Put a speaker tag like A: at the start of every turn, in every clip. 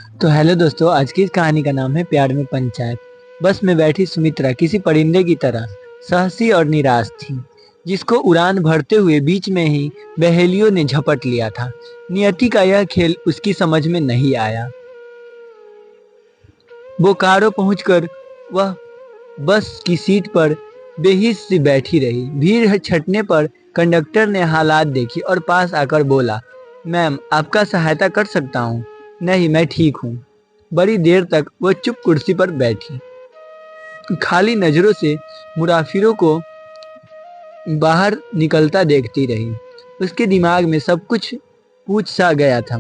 A: तो हेलो दोस्तों, आज की इस कहानी का नाम है प्यार में पंचायत। बस में बैठी सुमित्रा किसी परिंदे की तरह साहसी और निराश थी, जिसको उड़ान भरते हुए बीच में ही बहेलियों ने झपट लिया था। नियति का यह खेल उसकी समझ में नहीं आया। बोकारो पहुंचकर वह बस की सीट पर बेहिस सी बैठी रही। भीड़ छटने पर कंडक्टर ने हालात देखी और पास आकर बोला, मैम, आपका सहायता कर सकता हूँ? नहीं, मैं ठीक हूँ। बड़ी देर तक वह चुप कुर्सी पर बैठी खाली नजरों से मुसाफिरों को बाहर निकलता देखती रही। उसके दिमाग में सब कुछ पूछ सा गया था।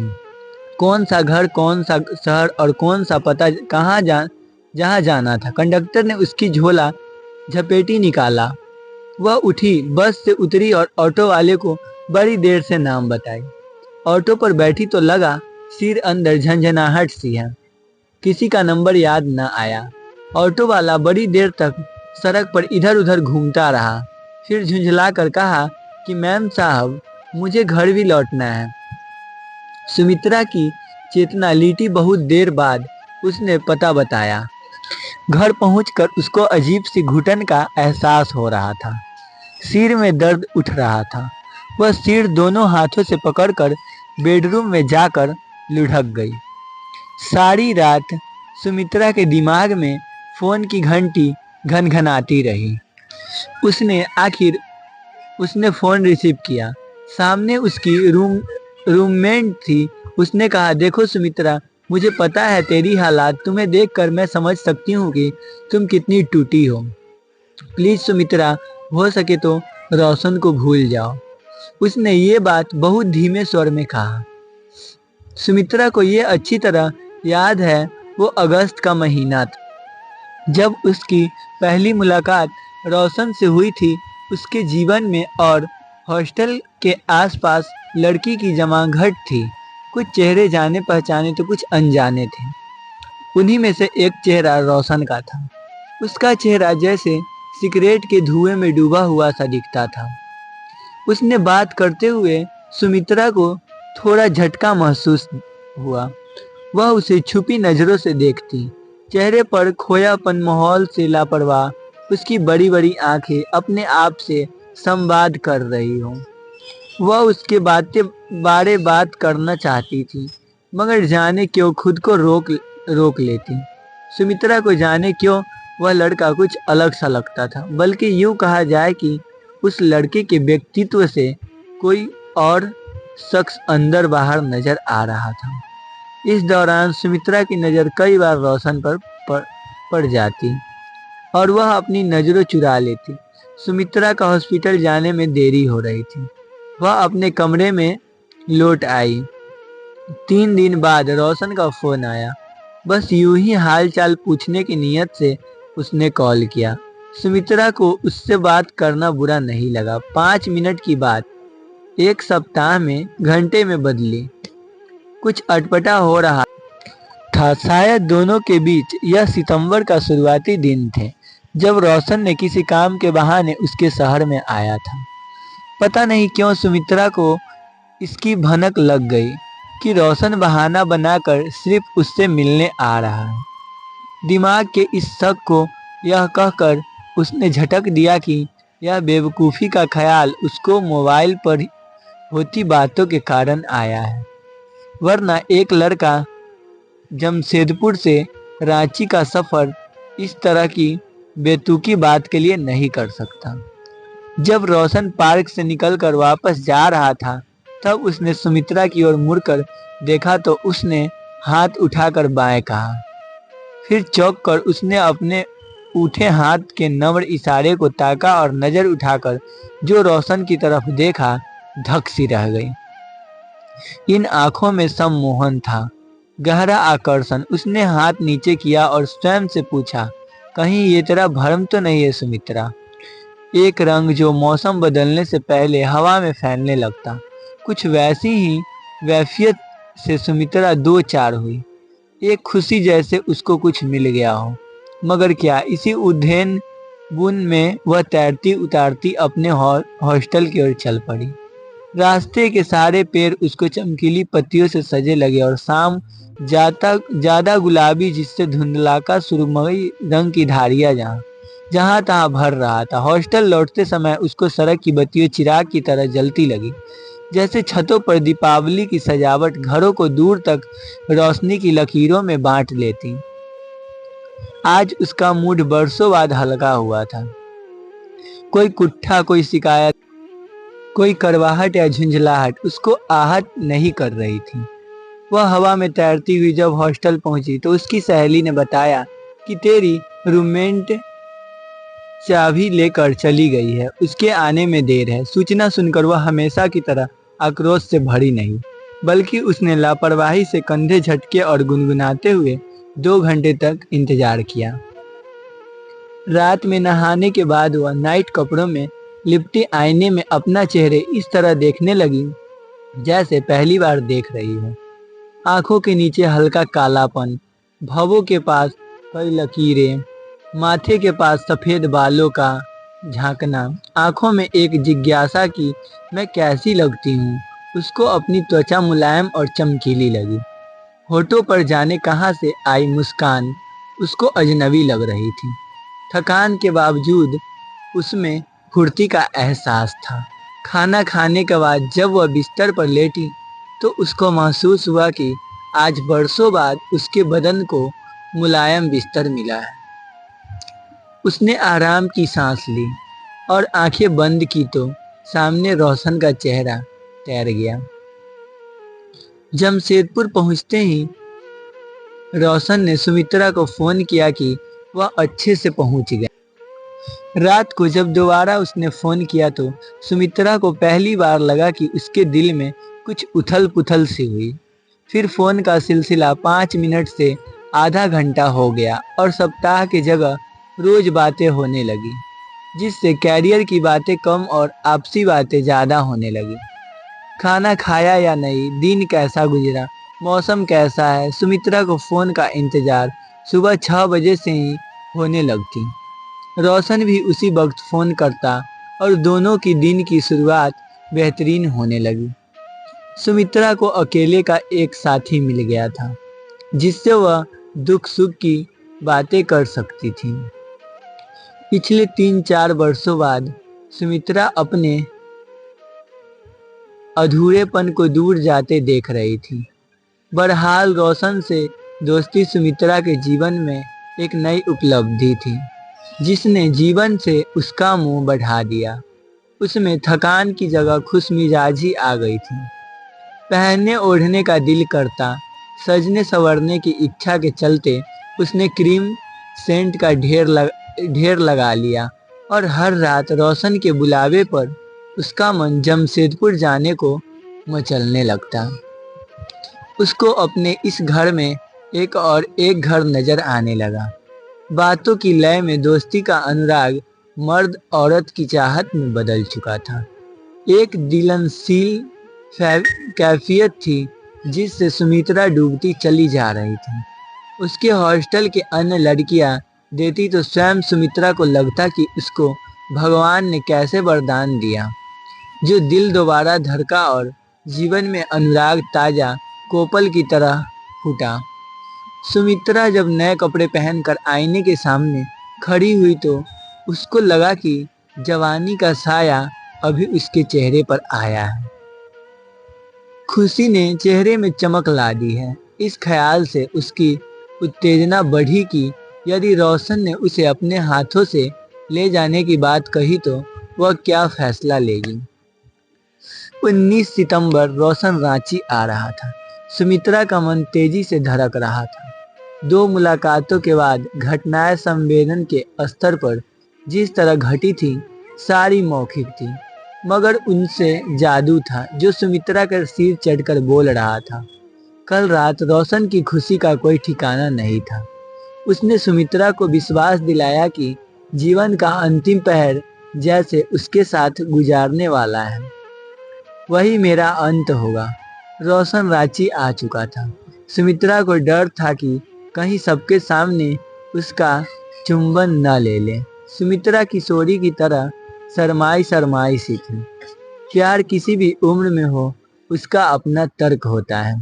A: कौन सा घर, कौन सा शहर और कौन सा पता जहाँ जाना था। कंडक्टर ने उसकी झोला झपेटी निकाला। वह उठी, बस से उतरी और ऑटो वाले को बड़ी देर से नाम बताई। ऑटो पर बैठी तो लगा सिर अंदर झंझनाहट सी है। किसी का नंबर याद न आया। ऑटो वाला बड़ी देर तक सड़क पर इधर उधर घूमता रहा, फिर झुंझला कर कहा कि मैम साहब, मुझे घर भी लौटना है। सुमित्रा की चेतना लीटी बहुत देर बाद उसने पता बताया। घर पहुंचकर उसको अजीब सी घुटन का एहसास हो रहा था। सिर में दर्द उठ रहा था। वह सिर दोनों हाथों से पकड़कर बेडरूम में जाकर लुढ़क गई। सारी रात सुमित्रा के दिमाग में फोन की घंटी घनघनाती रही। उसने फोन रिसीव किया। सामने उसकी रूममेट थी। उसने कहा, देखो सुमित्रा, मुझे पता है तेरी हालात। तुम्हें देखकर मैं समझ सकती हूँ कि तुम कितनी टूटी हो। प्लीज सुमित्रा, हो सके तो रोशन को भूल जाओ। उसने ये बात बहुत धीमे स्वर में कहा। सुमित्रा को ये अच्छी तरह याद है, वो अगस्त का महीना था जब उसकी पहली मुलाकात रोशन से हुई थी। उसके जीवन में और हॉस्टल के आसपास लड़की की जमाघट थी। कुछ चेहरे जाने पहचाने तो कुछ अनजाने थे। उन्हीं में से एक चेहरा रोशन का था। उसका चेहरा जैसे सिगरेट के धुएं में डूबा हुआ सा दिखता था। उसने बात करते हुए सुमित्रा को थोड़ा झटका महसूस हुआ। वह उसे छुपी नजरों से देखती, चेहरे पर खोयापन, माहौल से लापरवाह। उसकी बड़ी बड़ी आंखें अपने आप से संवाद कर रही हो। वह उसके बारे बात करना चाहती थी, मगर जाने क्यों खुद को रोक लेती। सुमित्रा को जाने क्यों वह लड़का कुछ अलग सा लगता था, बल्कि यूं कहा जाए कि उस लड़के के व्यक्तित्व से कोई और शख्स अंदर बाहर नजर आ रहा था। इस दौरान सुमित्रा की नज़र कई बार रोशन पर पड़ जाती और वह अपनी नज़रों चुरा लेती। सुमित्रा का हॉस्पिटल जाने में देरी हो रही थी। वह अपने कमरे में लौट आई। 3 दिन बाद रोशन का फोन आया। बस यूं ही हालचाल पूछने की नीयत से उसने कॉल किया। सुमित्रा को उससे बात करना बुरा नहीं लगा। 5 मिनट की बात 1 सप्ताह में घंटे में बदली। कुछ अटपटा हो रहा था। शायद दोनों के बीच यह सितंबर का शुरुआती दिन थे, जब रोशन ने किसी काम के बहाने उसके शहर में आया था। पता नहीं क्यों सुमित्रा को इसकी भनक लग गई कि रोशन बहाना बनाकर सिर्फ उससे मिलने आ रहा है। दिमाग के इस शक को यह कहकर उसने झटक दिया कि यह बेवकूफ़ी का ख्याल उसको मोबाइल पर होती बातों के कारण आया है, वरना एक लड़का जमशेदपुर से रांची का सफ़र इस तरह की बेतुकी बात के लिए नहीं कर सकता। जब रोशन पार्क से निकलकर वापस जा रहा था, तब उसने सुमित्रा की ओर मुड़कर देखा तो उसने हाथ उठाकर बाएं कहा। फिर चौंक कर उसने अपने उठे हाथ के नम्र इशारे को ताका और नज़र उठाकर जो रोशन की तरफ देखा, धक सी रह गई। इन आंखों में सम्मोहन था, गहरा आकर्षण। उसने हाथ नीचे किया और स्वयं से पूछा, कहीं ये तेरा भ्रम तो नहीं है सुमित्रा? एक रंग जो मौसम बदलने से पहले हवा में फैलने लगता, कुछ वैसी ही कैफियत से सुमित्रा दो चार हुई। एक खुशी जैसे उसको कुछ मिल गया हो, मगर क्या। इसी उद्देन बुन में वह तैरती उतारती अपने हॉस्टल की ओर चल पड़ी। रास्ते के सारे पेड़ उसको चमकीली पत्तियों से सजे लगे और शाम ज्यादा गुलाबी, जिससे धुंधलाका सुरमई रंग की धारियां जहां तहां भर रहा था। हॉस्टल लौटते समय उसको सड़क की बत्तियां चिराग की तरह जलती लगी, जैसे छतों पर दीपावली की सजावट घरों को दूर तक रोशनी की लकीरों में बांट लेती। आज उसका मूड बरसों बाद हल्का हुआ था। कोई कुट्ठा, कोई शिकायत, कोई करवाहट या झुंझलाहट उसको आहत नहीं कर रही थी। वह हवा में तैरती हुई जब हॉस्टल पहुंची तो उसकी सहेली ने बताया कि तेरी रूममेट चाबी लेकर चली गई है, उसके आने में देर है। सूचना सुनकर वह हमेशा की तरह आक्रोश से भरी नहीं, बल्कि उसने लापरवाही से कंधे झटके और गुनगुनाते हुए 2 घंटे तक इंतजार किया। रात में नहाने के बाद वह नाइट कपड़ों में लिपटी आईने में अपना चेहरे इस तरह देखने लगी जैसे पहली बार देख रही हो। आंखों के नीचे हल्का कालापन, भौं के पास कई लकीरें, माथे के पास सफेद बालों का झांकना, आंखों में एक जिज्ञासा कि मैं कैसी लगती हूँ। उसको अपनी त्वचा मुलायम और चमकीली लगी। होठों पर जाने कहां से आई मुस्कान उसको अजनबी लग रही थी। थकान के बावजूद उसमें फुर्ती का एहसास था। खाना खाने के बाद जब वह बिस्तर पर लेटी तो उसको महसूस हुआ कि आज बरसों बाद उसके बदन को मुलायम बिस्तर मिला है। उसने आराम की सांस ली और आंखें बंद की तो सामने रोशन का चेहरा तैर गया। जमशेदपुर पहुंचते ही रोशन ने सुमित्रा को फोन किया कि वह अच्छे से पहुंच गया। रात को जब दोबारा उसने फोन किया तो सुमित्रा को पहली बार लगा कि उसके दिल में कुछ उथल पुथल सी हुई। फिर फोन का सिलसिला 5 मिनट से आधा घंटा हो गया और सप्ताह की जगह रोज बातें होने लगी, जिससे कैरियर की बातें कम और आपसी बातें ज्यादा होने लगी। खाना खाया या नहीं, दिन कैसा गुजरा, मौसम कैसा है, सुमित्रा को फोन का इंतजार सुबह 6 बजे से ही होने लगती। रोशन भी उसी वक्त फोन करता और दोनों की दिन की शुरुआत बेहतरीन होने लगी। सुमित्रा को अकेले का एक साथी मिल गया था जिससे वह दुख सुख की बातें कर सकती थी। पिछले 3-4 वर्षों बाद सुमित्रा अपने अधूरेपन को दूर जाते देख रही थी। बहरहाल रोशन से दोस्ती सुमित्रा के जीवन में एक नई उपलब्धि थी जिसने जीवन से उसका मुंह बढ़ा दिया। उसमें थकान की जगह खुशमिजाजी आ गई थी। पहनने ओढ़ने का दिल करता, सजने संवरने की इच्छा के चलते उसने क्रीम सेंट का ढेर लगा लिया और हर रात रोशन के बुलावे पर उसका मन जमशेदपुर जाने को मचलने लगता। उसको अपने इस घर में एक और एक घर नजर आने लगा। बातों की लय में दोस्ती का अनुराग मर्द औरत की चाहत में बदल चुका था। एक दिलनशील कैफियत थी जिससे सुमित्रा डूबती चली जा रही थी। उसके हॉस्टल के अन्य लड़कियां देती तो स्वयं सुमित्रा को लगता कि उसको भगवान ने कैसे वरदान दिया, जो दिल दोबारा धड़का और जीवन में अनुराग ताजा कोपल की तरह फूटा। सुमित्रा जब नए कपड़े पहनकर आईने के सामने खड़ी हुई तो उसको लगा कि जवानी का साया अभी उसके चेहरे पर आया है। खुशी ने चेहरे में चमक ला दी है। इस ख्याल से उसकी उत्तेजना बढ़ी कि यदि रोशन ने उसे अपने हाथों से ले जाने की बात कही तो वह क्या फैसला लेगी। 19 सितंबर रोशन रांची आ रहा था। सुमित्रा का मन तेजी से धड़क रहा था। 2 मुलाकातों के बाद घटनाएं संवेदन के स्तर पर जिस तरह घटी थी सारी मौखिक थी, मगर उनसे जादू था जो सुमित्रा का सिर चढ़कर बोल रहा था। कल रात रोशन की खुशी का कोई ठिकाना नहीं था। उसने सुमित्रा को विश्वास दिलाया कि जीवन का अंतिम पहर जैसे उसके साथ गुजारने वाला है वही मेरा अंत होगा। रोशन रांची आ चुका था। सुमित्रा को डर था कि कहीं सबके सामने उसका चुंबन न ले ले। सुमित्रा किशोरी की तरह शर्माई सी थी। प्यार किसी भी उम्र में हो, उसका अपना तर्क होता है।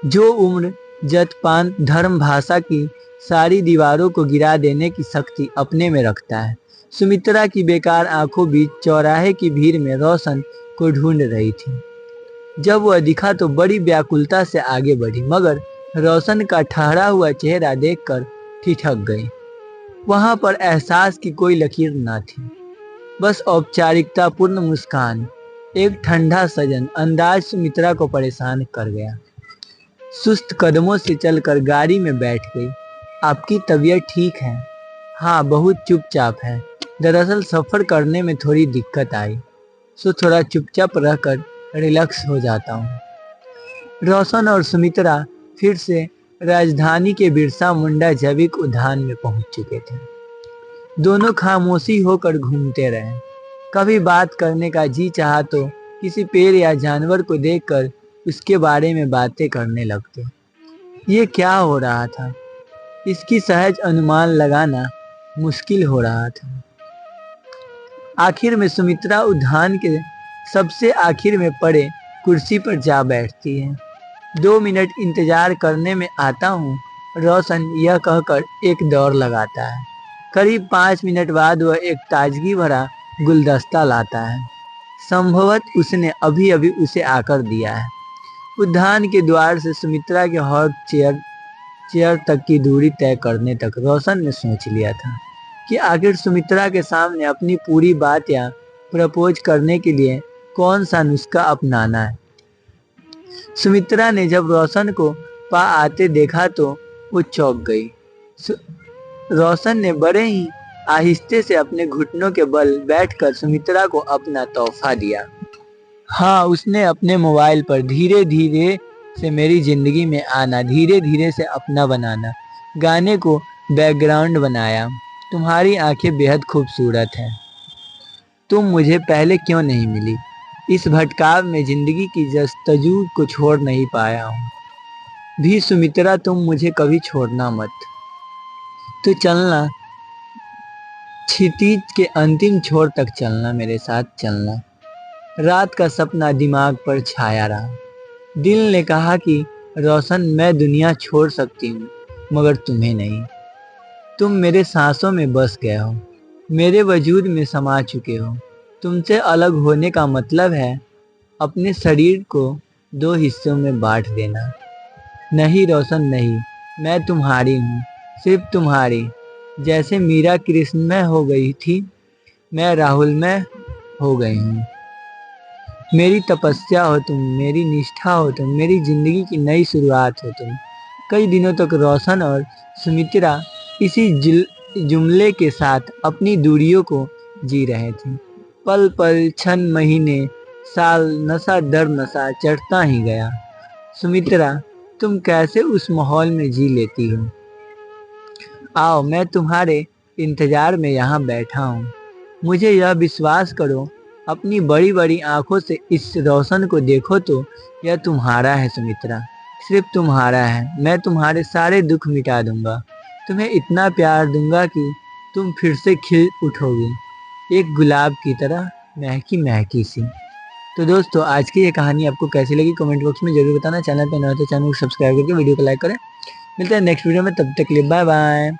A: जो उम्र, जात पात, धर्म, भाषा की सारी दीवारों को गिरा देने की शक्ति अपने में रखता है। सुमित्रा की बेकार आंखों बीच चौराहे की भीड़ में रोशन को ढूंढ रही थी। जब वह दिखा तो बड़ी व्याकुलता से आगे बढ़ी, मगर रोशन का ठहरा हुआ चेहरा देखकर ठिठक गई। वहां पर एहसास की कोई लकीर न थी, बस औपचारिकतापूर्ण मुस्कान। एक ठंडा सजन अंदाज सुमित्रा को परेशान कर गया। सुस्त कदमों से चलकर गाड़ी में बैठ गई। आपकी तबीयत ठीक है? हाँ, बहुत चुपचाप है। दरअसल सफर करने में थोड़ी दिक्कत आई, सो थोड़ा चुपचाप रहकर रिलैक्स हो जाता हूँ। रोशन और सुमित्रा फिर से राजधानी के बिरसा मुंडा जैविक उद्यान में पहुंच चुके थे। दोनों खामोशी होकर घूमते रहे। कभी बात करने का जी चाहा तो किसी पेड़ या जानवर को देखकर उसके बारे में बातें करने लगते। ये क्या हो रहा था, इसकी सहज अनुमान लगाना मुश्किल हो रहा था। आखिर में सुमित्रा उद्यान के सबसे आखिर में पड़े कुर्सी पर जा बैठती है। 2 मिनट इंतजार करने में आता हूँ, रोशन यह कहकर एक दौड़ लगाता है। करीब 5 मिनट बाद वह एक ताजगी भरा गुलदस्ता लाता है। संभवत उसने अभी अभी उसे आकर दिया है। उद्यान के द्वार से सुमित्रा के हॉट चेयर तक की दूरी तय करने तक रोशन ने सोच लिया था कि आखिर सुमित्रा के सामने अपनी पूरी बात या प्रपोज करने के लिए कौन सा नुस्खा अपनाना है। सुमित्रा ने जब रोशन को पा आते देखा तो वो चौंक गई। रोशन ने बड़े ही आहिस्ते से अपने घुटनों के बल बैठकर सुमित्रा को अपना तोहफा दिया। हाँ, उसने अपने मोबाइल पर धीरे धीरे से मेरी जिंदगी में आना, धीरे धीरे से अपना बनाना गाने को बैकग्राउंड बनाया। तुम्हारी आंखें बेहद खूबसूरत हैं। तुम मुझे पहले क्यों नहीं मिली? इस भटकाव में जिंदगी की जस्तजू को छोड़ नहीं पाया हूँ भी। सुमित्रा, तुम मुझे कभी छोड़ना मत। तो चलना, क्षितिज के अंतिम छोर तक चलना, मेरे साथ चलना। रात का सपना दिमाग पर छाया रहा। दिल ने कहा कि रोशन, मैं दुनिया छोड़ सकती हूँ, मगर तुम्हें नहीं। तुम मेरे सांसों में बस गए हो, मेरे वजूद में समा चुके हो। तुमसे अलग होने का मतलब है अपने शरीर को 2 हिस्सों में बांट देना। नहीं रोशन, नहीं, मैं तुम्हारी हूँ, सिर्फ तुम्हारी। जैसे मीरा कृष्ण में हो गई थी, मैं राहुल में हो गई हूँ। मेरी तपस्या हो तुम, मेरी निष्ठा हो तुम, मेरी जिंदगी की नई शुरुआत हो तुम। कई दिनों तक रोशन और सुमित्रा इसी जुमले के साथ अपनी दूरियों को जी रहे थे। पल पल, क्षण, महीने, साल, नशा दर नशा चढ़ता ही गया। सुमित्रा, तुम कैसे उस माहौल में जी लेती हो? आओ, मैं तुम्हारे इंतजार में यहाँ बैठा हूँ। मुझे यह विश्वास करो, अपनी बड़ी बड़ी आंखों से इस रोशन को देखो तो यह तुम्हारा है सुमित्रा, सिर्फ तुम्हारा है। मैं तुम्हारे सारे दुख मिटा दूंगा, तुम्हें इतना प्यार दूंगा कि तुम फिर से खिल उठोगी, एक गुलाब की तरह महकी महकी सी। तो दोस्तों, आज की ये कहानी आपको कैसी लगी कमेंट बॉक्स में जरूर बताना। चैनल पर नए हो तो चैनल को सब्सक्राइब करके वीडियो को लाइक करें। मिलते हैं नेक्स्ट वीडियो में, तब तक के लिए बाय बाय।